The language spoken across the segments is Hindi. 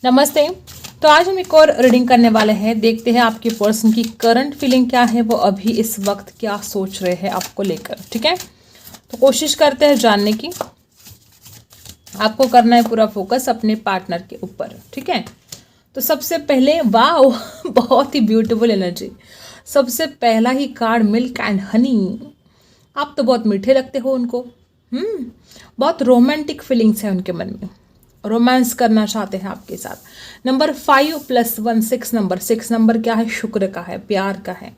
नमस्ते। तो आज हम एक और रीडिंग करने वाले हैं। देखते हैं आपके पर्सन की करंट फीलिंग क्या है, वो अभी इस वक्त क्या सोच रहे हैं आपको लेकर। ठीक है, तो कोशिश करते हैं जानने की। आपको करना है पूरा फोकस अपने पार्टनर के ऊपर। ठीक है, तो सबसे पहले वाह बहुत ही ब्यूटीफुल एनर्जी। सबसे पहला ही कार्ड मिल्क एंड हनी। आप तो बहुत मीठे लगते हो उनको। बहुत रोमांटिक फीलिंग्स है उनके मन में, रोमांस करना चाहते हैं आपके साथ। Number 5 + 1 6 number. 6 नंबर क्या है? शुक्र का है, प्यार का है।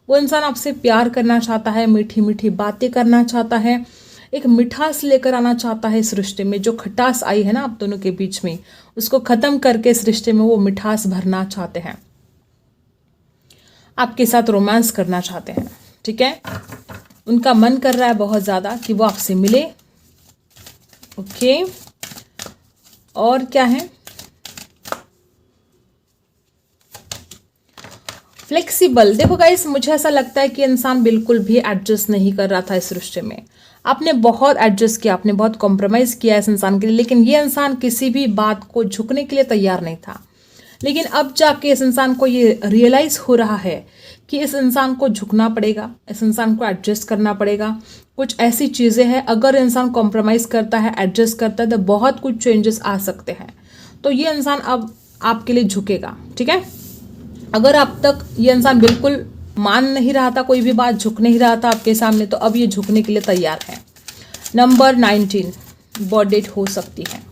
वो इंसान आपसे प्यार करना चाहता है, मीठी मीठी बातें करना चाहता है, एक मिठास लेकर आना चाहता है इस रिश्ते में। जो खटास आई है ना आप दोनों के बीच में, उसको खत्म करके इस रिश्ते में वो मिठास भरना चाहते हैं, आपके साथ रोमांस करना चाहते हैं। ठीक है, उनका मन कर रहा है बहुत ज़्यादा कि वो आपसे मिले। ओके, और क्या है? फ्लेक्सिबल। देखो गाइस, मुझे ऐसा लगता है कि इंसान बिल्कुल भी एडजस्ट नहीं कर रहा था इस रिश्ते में। आपने बहुत एडजस्ट किया, आपने बहुत कॉम्प्रोमाइज़ किया इस इंसान के लिए, लेकिन ये इंसान किसी भी बात को झुकने के लिए तैयार नहीं था। लेकिन अब जाके इस इंसान को ये रियलाइज़ हो रहा है कि इस इंसान को झुकना पड़ेगा, इस इंसान को एडजस्ट करना पड़ेगा। कुछ ऐसी चीज़ें हैं, अगर इंसान कॉम्प्रोमाइज़ करता है, एडजस्ट करता है, तो बहुत कुछ चेंजेस आ सकते हैं। तो ये इंसान अब आपके लिए झुकेगा। ठीक है, अगर अब तक ये इंसान बिल्कुल मान नहीं रहा था, कोई भी बात झुक नहीं रहा था आपके सामने, तो अब ये झुकने के लिए तैयार है। नंबर 19 बर्थ डेट हो सकती है।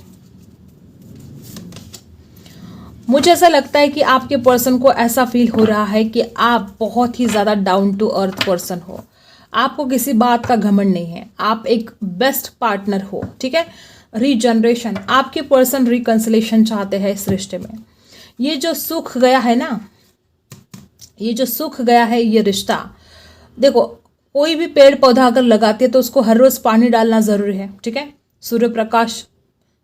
मुझे ऐसा लगता है कि आपके पर्सन को ऐसा फील हो रहा है कि आप बहुत ही ज़्यादा डाउन टू अर्थ पर्सन हो। आपको किसी बात का घमंड नहीं है, आप एक बेस्ट पार्टनर हो। ठीक है, रीजनरेशन। आपके पर्सन रिकंसिलेशन चाहते हैं इस रिश्ते में। ये जो सूख गया है ना, ये जो सूख गया है ये रिश्ता, देखो कोई भी पेड़ पौधा अगर लगाते हैं तो उसको हर रोज़ पानी डालना ज़रूरी है। ठीक है, सूर्य प्रकाश,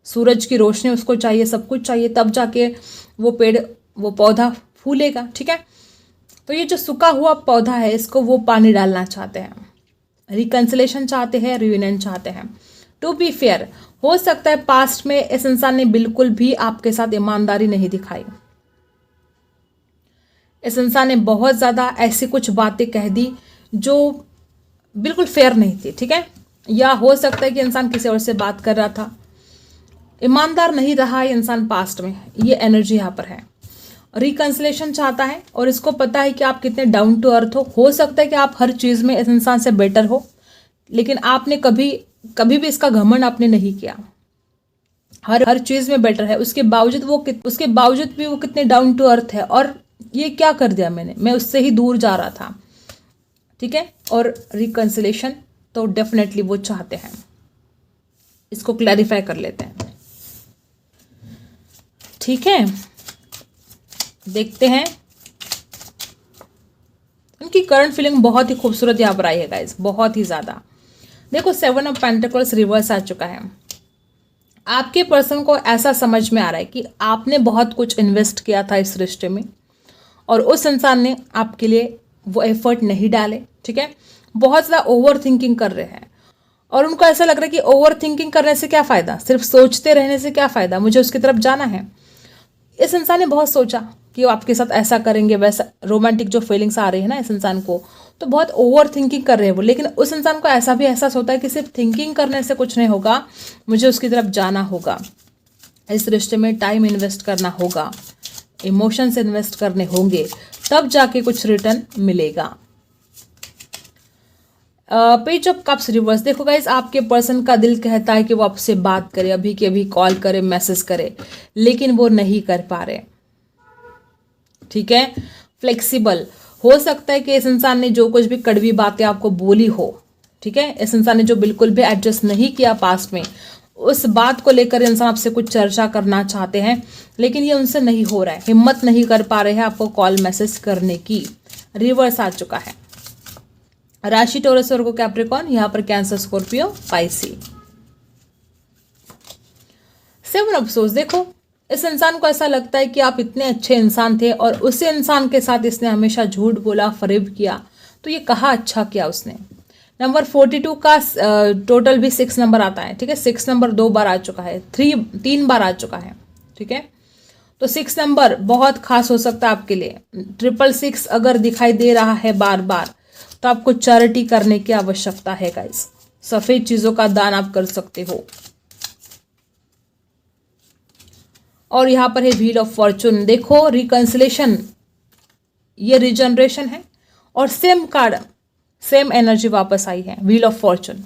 सूरज की रोशनी उसको चाहिए, सब कुछ चाहिए, तब जाके वो पेड़, वो पौधा फूलेगा। ठीक है, तो ये जो सूखा हुआ पौधा है, इसको वो पानी डालना चाहते हैं, रिकंसिलेशन चाहते हैं, रियूनियन चाहते हैं। टू बी फेयर, हो सकता है पास्ट में इस इंसान ने बिल्कुल भी आपके साथ ईमानदारी नहीं दिखाई। इस इंसान ने बहुत ज़्यादा ऐसी कुछ बातें कह दी जो बिल्कुल फेयर नहीं थी। ठीक है, या हो सकता है कि इंसान किसी और से बात कर रहा था, ईमानदार नहीं रहा ये इंसान पास्ट में। ये एनर्जी यहाँ पर है। रिकंसिलेशन चाहता है और इसको पता है कि आप कितने डाउन टू अर्थ हो। हो सकता है कि आप हर चीज़ में इस इंसान से बेटर हो, लेकिन आपने कभी कभी भी इसका घमंड आपने नहीं किया। हर चीज़ में बेटर है, उसके बावजूद भी वो कितने डाउन टू अर्थ है। और ये क्या कर दिया मैंने, मैं उससे ही दूर जा रहा था। ठीक है, और रिकंसिलेशन तो डेफिनेटली वो चाहते हैं। इसको क्लैरिफाई कर लेते हैं। ठीक है, देखते हैं। उनकी करंट फीलिंग बहुत ही खूबसूरत यहाँ पर आई है गाइस, बहुत ही ज़्यादा। देखो 7 ऑफ पेंटिकल्स रिवर्स आ चुका है। आपके पर्सन को ऐसा समझ में आ रहा है कि आपने बहुत कुछ इन्वेस्ट किया था इस रिश्ते में और उस इंसान ने आपके लिए वो एफर्ट नहीं डाले। ठीक है, बहुत ज़्यादा ओवर थिंकिंग कर रहे हैं और उनको ऐसा लग रहा है कि ओवर थिंकिंग करने से क्या फ़ायदा, सिर्फ सोचते रहने से क्या फ़ायदा, मुझे उसकी तरफ जाना है। इस इंसान ने बहुत सोचा कि वो आपके साथ ऐसा करेंगे, वैसा, रोमांटिक जो फीलिंग्स आ रही है ना इस इंसान को, तो बहुत ओवर थिंकिंग कर रहे हैं वो। लेकिन उस इंसान को ऐसा भी एहसास होता है कि सिर्फ थिंकिंग करने से कुछ नहीं होगा, मुझे उसकी तरफ जाना होगा, इस रिश्ते में टाइम इन्वेस्ट करना होगा, इमोशंस इन्वेस्ट करने होंगे, तब जाके कुछ रिटर्न मिलेगा। Page of cups reverse. देखो गाइस, आपके पर्सन का दिल कहता है कि वो आपसे बात करे, अभी के अभी कॉल करे, मैसेज करे, लेकिन वो नहीं कर पा रहे। ठीक है, फ्लेक्सिबल। हो सकता है कि इस इंसान ने जो कुछ भी कड़वी बातें आपको बोली हो, ठीक है, इस इंसान ने जो बिल्कुल भी एडजस्ट नहीं किया पास्ट में, उस बात को लेकर इंसान आपसे कुछ चर्चा करना चाहते हैं, लेकिन ये उनसे नहीं हो रहा है, हिम्मत नहीं कर पा रहे हैं आपको कॉल मैसेज करने की। रिवर्स आ चुका है। राशि टॉरस, वर्गो, कैप्रिकॉर्न, यहाँ पर कैंसर, स्कॉर्पियो, पाइसी। 7 अफसोस। देखो इस इंसान को ऐसा लगता है कि आप इतने अच्छे इंसान थे और उसी इंसान के साथ इसने हमेशा झूठ बोला, फरेब किया, तो ये कहाँ अच्छा किया उसने। नंबर 42 का टोटल भी 6 नंबर आता है। ठीक है, 6 नंबर 2 बार आ चुका है, 3 बार आ चुका है। ठीक है, तो 6 नंबर बहुत खास हो सकता है आपके लिए। 666 अगर दिखाई दे रहा है बार बार तो आपको चैरिटी करने की आवश्यकता है गाइस। सफेद चीजों का दान आप कर सकते हो। और यहाँ पर है व्हील ऑफ फॉर्चून। देखो रिकंसिलेशन, ये रिजनरेशन है और सेम कार्ड सेम एनर्जी वापस आई है। Wheel of Fortune,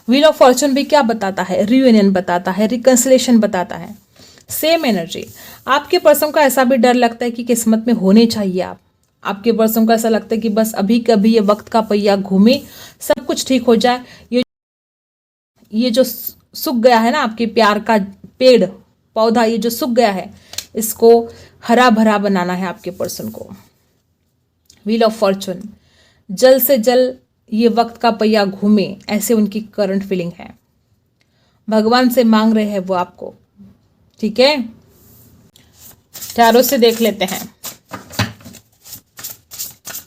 wheel of Fortune भी क्या बताता है? रियूनियन बताता है, रिकंसिलेशन बताता है, सेम एनर्जी। आपके पर्सन को ऐसा भी डर लगता है कि किस्मत में होने चाहिए आप। आपके पर्सन को ऐसा लगता है कि बस अभी कभी ये वक्त का पहिया घूमे, सब कुछ ठीक हो जाए। ये जो सूख गया है ना आपके प्यार का पेड़ पौधा, ये जो सूख गया है, इसको हरा भरा बनाना है आपके पर्सन को। व्हील ऑफ फॉर्चून, जल्द से जल्द ये वक्त का पहिया घूमे, ऐसे उनकी करंट फीलिंग है। भगवान से मांग रहे हैं वो आपको, ठीक है। टैरो से देख लेते हैं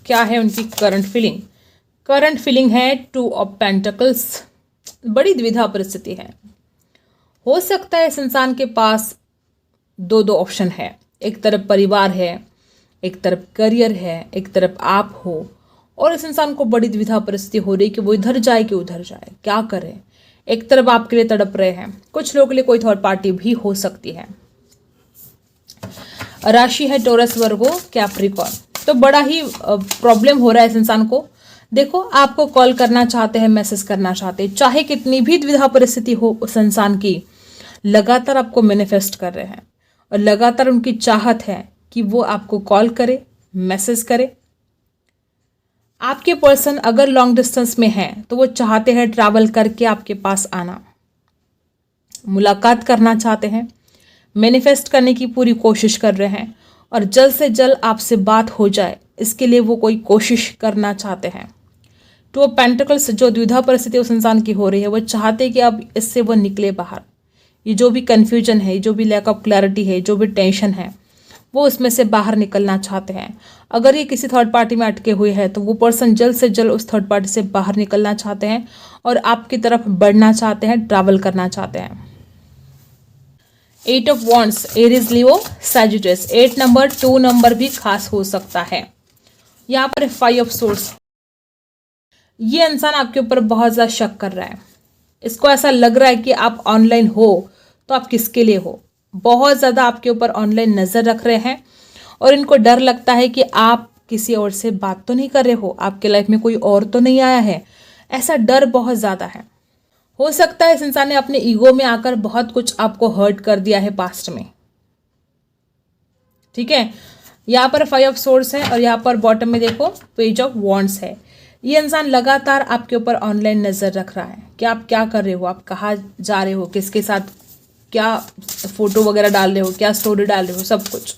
क्या है उनकी करंट फीलिंग। करंट फीलिंग है 2 ऑफ पेंटिकल्स। बड़ी द्विधा परिस्थिति है। हो सकता है इस इंसान के पास दो ऑप्शन है। एक तरफ परिवार है, एक तरफ करियर है, एक तरफ आप हो, और इस इंसान को बड़ी द्विधा परिस्थिति हो रही कि वो इधर जाए कि उधर जाए, क्या करे। एक तरफ आपके लिए तड़प रहे हैं, कुछ लोगों के लिए कोई थर्ड पार्टी भी हो सकती है। राशि है टोरस, वर्गो, कैप्रिकॉर्न। तो बड़ा ही प्रॉब्लम हो रहा है इस इंसान को। देखो आपको कॉल करना चाहते हैं, मैसेज करना चाहते हैं, चाहे कितनी भी द्विधा परिस्थिति हो उस इंसान की, लगातार आपको मैनिफेस्ट कर रहे हैं और लगातार उनकी चाहत है कि वो आपको कॉल करे, मैसेज करे। आपके पर्सन अगर लॉन्ग डिस्टेंस में है तो वो चाहते हैं ट्रैवल करके आपके पास आना, मुलाकात करना चाहते हैं, मैनिफेस्ट करने की पूरी कोशिश कर रहे हैं और जल्द से जल्द आपसे बात हो जाए, इसके लिए वो कोई कोशिश करना चाहते हैं। 2 ऑफ पेंटिकल्स, जो द्विधा परिस्थिति उस इंसान की हो रही है, वो चाहते हैं कि अब इससे वो निकले बाहर। ये जो भी कन्फ्यूजन है, जो भी लैक ऑफ क्लैरिटी है, जो भी टेंशन है, वो उसमें से बाहर निकलना चाहते हैं। अगर ये किसी थर्ड पार्टी में अटके हुए हैं तो वो पर्सन जल्द से जल्द उस थर्ड पार्टी से बाहर निकलना चाहते हैं और आपकी तरफ बढ़ना चाहते हैं, ट्रैवल करना चाहते हैं। 8 of wands, Aries, Leo, Sagittarius. 8 number 2 number भी खास हो सकता है। यहाँ पर 5 ऑफ सोर्स। ये इंसान आपके ऊपर बहुत ज़्यादा शक कर रहा है। इसको ऐसा लग रहा है कि आप ऑनलाइन हो तो आप किसके लिए हो। बहुत ज़्यादा आपके ऊपर ऑनलाइन नज़र रख रहे हैं और इनको डर लगता है कि आप किसी और से बात तो नहीं कर रहे हो, आपके लाइफ में कोई और तो नहीं आया है। ऐसा डर बहुत ज़्यादा है। हो सकता है इस इंसान ने अपने ईगो में आकर बहुत कुछ आपको हर्ट कर दिया है पास्ट में, ठीक है। यहाँ पर 5 ऑफ सोर्स है और यहाँ पर बॉटम में देखो पेज ऑफ वॉन्ड्स है। ये इंसान लगातार आपके ऊपर ऑनलाइन नज़र रख रहा है कि आप क्या कर रहे हो, आप कहाँ जा रहे हो, किसके साथ क्या फोटो वगैरह डाल रहे हो, क्या स्टोरी डाल रहे हो, सब कुछ।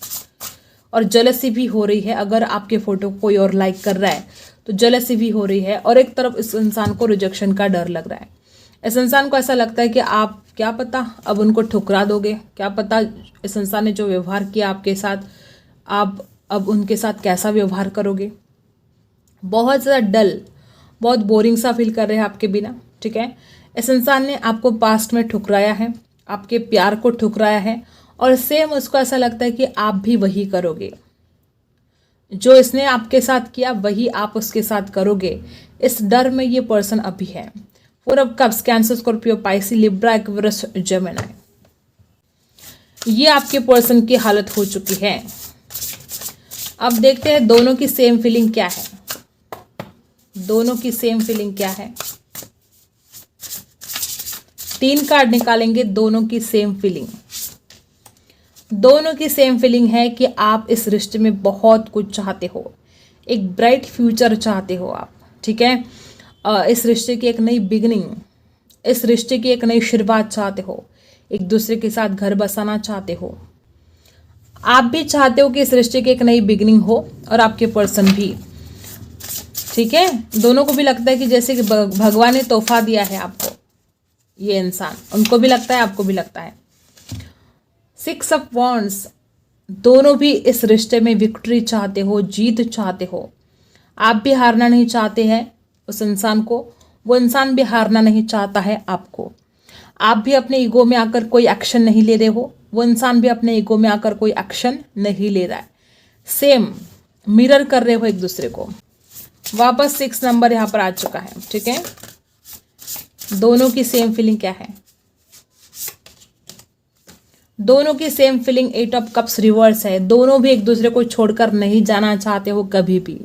और जेलसी भी हो रही है। अगर आपके फोटो को कोई और लाइक कर रहा है तो जेलसी भी हो रही है। और एक तरफ इस इंसान को रिजेक्शन का डर लग रहा है। इस इंसान को ऐसा लगता है कि आप क्या पता अब उनको ठुकरा दोगे, क्या पता इस इंसान ने जो व्यवहार किया आपके साथ, आप अब उनके साथ कैसा व्यवहार करोगे। बहुत ज़्यादा डल, बहुत बोरिंग सा फील कर रहे हैं आपके बिना, ठीक है। इस इंसान ने आपको पास्ट में ठुकराया है, आपके प्यार को ठुकराया है और सेम उसको ऐसा लगता है कि आप भी वही करोगे। जो इसने आपके साथ किया वही आप उसके साथ करोगे। इस डर में ये पर्सन अभी है। 4 of cups, cancer, Scorpio, Pisces, Libra, Aquarius, Gemini. ये आपके पर्सन की हालत हो चुकी है। अब देखते हैं दोनों की सेम फीलिंग क्या है। दोनों की सेम फीलिंग क्या है। 3 कार्ड निकालेंगे। दोनों की सेम फीलिंग, दोनों की सेम फीलिंग है कि आप इस रिश्ते में बहुत कुछ चाहते हो, एक ब्राइट फ्यूचर चाहते हो आप, ठीक है। इस रिश्ते की एक नई बिगनिंग, इस रिश्ते की एक नई शुरुआत चाहते हो, एक दूसरे के साथ घर बसाना चाहते हो। आप भी चाहते हो कि इस रिश्ते की एक नई बिगनिंग हो और आपके पर्सन भी, ठीक है। दोनों को भी लगता है कि जैसे कि भगवान ने तोहफा दिया है आपको, ये इंसान, उनको भी लगता है, आपको भी लगता है। 6 ऑफ वॉन्ड्स, दोनों भी इस रिश्ते में विक्ट्री चाहते हो, जीत चाहते हो। आप भी हारना नहीं चाहते हैं उस इंसान को, वो इंसान भी हारना नहीं चाहता है आपको। आप भी अपने ईगो में आकर कोई एक्शन नहीं ले रहे हो, वो इंसान भी अपने ईगो में आकर कोई एक्शन नहीं ले रहा है। सेम मिरर कर रहे हो एक दूसरे को। वापस 6 नंबर यहाँ पर आ चुका है, ठीक है। दोनों की सेम फीलिंग क्या है? दोनों की same feeling 8 of cups reverse है। दोनों भी एक दूसरे को छोड़कर नहीं जाना चाहते हो कभी भी।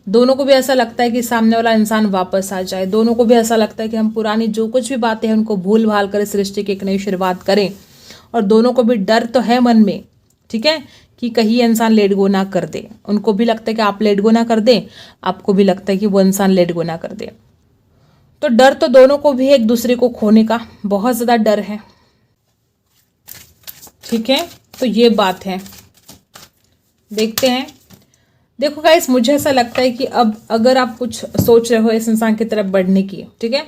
दोनों को भी ऐसा लगता है कि सामने वाला इंसान वापस आ जाए। दोनों को भी ऐसा लगता है कि हम पुरानी जो कुछ भी बातें हैं उनको भूल भाल कर इस रिश्ते की एक नई शुरुआत करें। और दोनों को भी डर तो है मन में, ठीक है, कि कहीं इंसान लेट गो ना कर दे। उनको भी लगता है कि आप लेट गो ना कर दे, आपको भी लगता है कि वो इंसान लेट गो ना कर दे। तो डर तो दोनों को भी एक दूसरे को खोने का बहुत ज़्यादा डर है, ठीक है। तो ये बात है, देखते हैं। देखो गाइस, मुझे ऐसा लगता है कि अब अगर आप कुछ सोच रहे हो इस इंसान की तरफ बढ़ने की, ठीक है,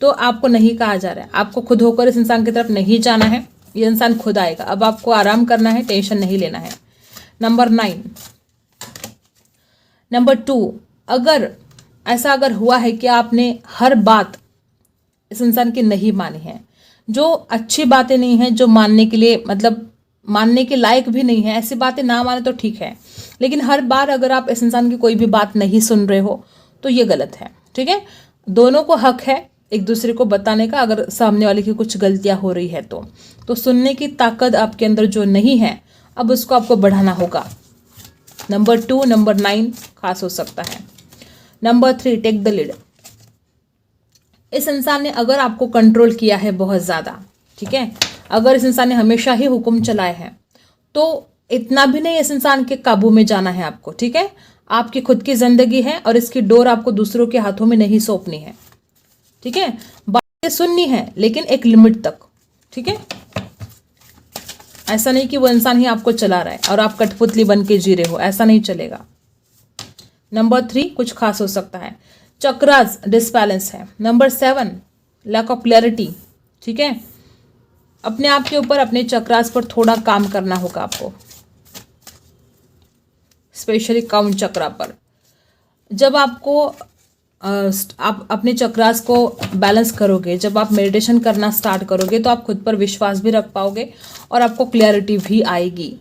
तो आपको नहीं कहा जा रहा है। आपको खुद होकर इस इंसान की तरफ नहीं जाना है, ये इंसान खुद आएगा। अब आपको आराम करना है, टेंशन नहीं लेना है। नंबर 9। नंबर 2, अगर ऐसा हुआ है कि आपने हर बात इस इंसान की नहीं मानी है, जो अच्छी बातें नहीं है, जो मानने के लिए मतलब मानने के लायक भी नहीं है, ऐसी बातें ना माने तो ठीक है, लेकिन हर बार अगर आप इस इंसान की कोई भी बात नहीं सुन रहे हो तो ये गलत है, ठीक है। दोनों को हक है एक दूसरे को बताने का, अगर सामने वाले की कुछ गलतियां हो रही है तो सुनने की ताकत आपके अंदर जो नहीं है, अब उसको आपको बढ़ाना होगा। नंबर 2, नंबर 9 खास हो सकता है। Number 3, take the lead. इस इंसान ने अगर आपको कंट्रोल किया है बहुत ज़्यादा, ठीक है, अगर इस इंसान ने हमेशा ही हुक्म चलाए हैं, तो इतना भी नहीं इस इंसान के काबू में जाना है आपको, ठीक है। आपकी खुद की जिंदगी है और इसकी डोर आपको दूसरों के हाथों में नहीं सौंपनी है, ठीक है। बातें सुननी है लेकिन एक लिमिट तक, ठीक है। ऐसा नहीं कि वो इंसान ही आपको चला रहा है और आप कठपुतली बन के जी रहे हो, ऐसा नहीं चलेगा। नंबर 3 कुछ खास हो सकता है। चक्रास डिसबैलेंस है। नंबर 7 लैक ऑफ क्लैरिटी, ठीक है। अपने आप के ऊपर, अपने चक्रास पर थोड़ा काम करना होगा आपको, स्पेशली काउंट चक्रा पर। जब आपको आप अपने चक्रास को बैलेंस करोगे, जब आप मेडिटेशन करना स्टार्ट करोगे, तो आप खुद पर विश्वास भी रख पाओगे और आपको क्लैरिटी भी आएगी।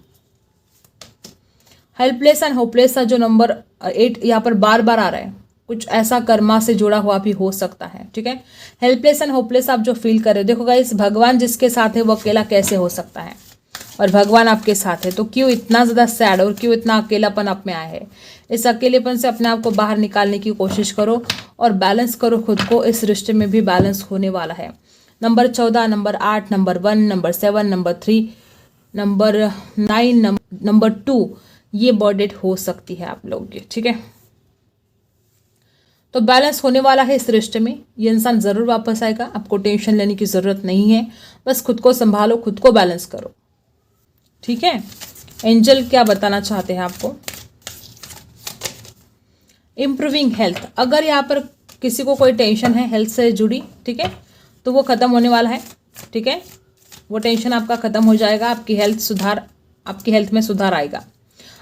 हेल्पलेस एंड होपलेस का जो नंबर 8 यहाँ पर बार बार आ रहा है, कुछ ऐसा कर्मा से जुड़ा हुआ भी हो सकता है, ठीक है। हेल्पलेस एंड होपलेस आप जो फील कर रहे हो, देखो गाइस, भगवान जिसके साथ है वो अकेला कैसे हो सकता है, और भगवान आपके साथ है, तो क्यों इतना ज़्यादा सैड और क्यों इतना अकेलापन आप में आया है। इस अकेलेपन से अपने आप को बाहर निकालने की कोशिश करो और बैलेंस करो खुद को। इस रिश्ते में भी बैलेंस होने वाला है। Number 14, number 8, number 1, number 7, number 3, number 9, number 2, ये बर्डेड हो सकती है आप लोग की, ठीक है। तो बैलेंस होने वाला है इस रिश्ते में। ये इंसान ज़रूर वापस आएगा, आपको टेंशन लेने की ज़रूरत नहीं है। बस खुद को संभालो, खुद को बैलेंस करो, ठीक है। एंजल क्या बताना चाहते हैं आपको? Improving health. अगर यहाँ पर किसी को कोई टेंशन है हेल्थ से जुड़ी, ठीक है, तो वो ख़त्म होने वाला है, ठीक है। वो टेंशन आपका ख़त्म हो जाएगा, आपकी हेल्थ में सुधार आएगा।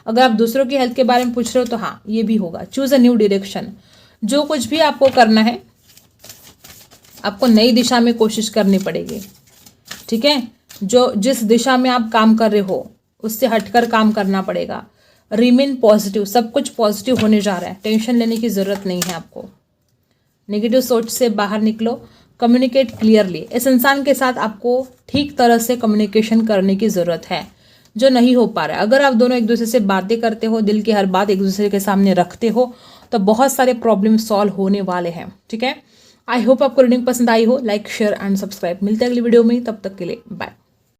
अगर आप दूसरों की हेल्थ के बारे में पूछ रहे हो तो हाँ, ये भी होगा। Choose a new direction. जो कुछ भी आपको करना है, आपको नई दिशा में कोशिश करनी पड़ेगी, ठीक है। जिस दिशा में आप काम कर रहे हो उससे हटकर काम करना पड़ेगा। रिमेन पॉजिटिव, सब कुछ पॉजिटिव होने जा रहा है, टेंशन लेने की ज़रूरत नहीं है आपको। नेगेटिव सोच से बाहर निकलो, कम्युनिकेट क्लियरली। इस इंसान के साथ आपको ठीक तरह से कम्युनिकेशन करने की ज़रूरत है, जो नहीं हो पा रहा है। अगर आप दोनों एक दूसरे से बातें करते हो, दिल की हर बात एक दूसरे के सामने रखते हो, तो बहुत सारे प्रॉब्लम सॉल्व होने वाले हैं, ठीक है। आई होप आपको रीडिंग पसंद आई हो। Like, share and subscribe. मिलते हैं अगली वीडियो में, तब तक के लिए बाय।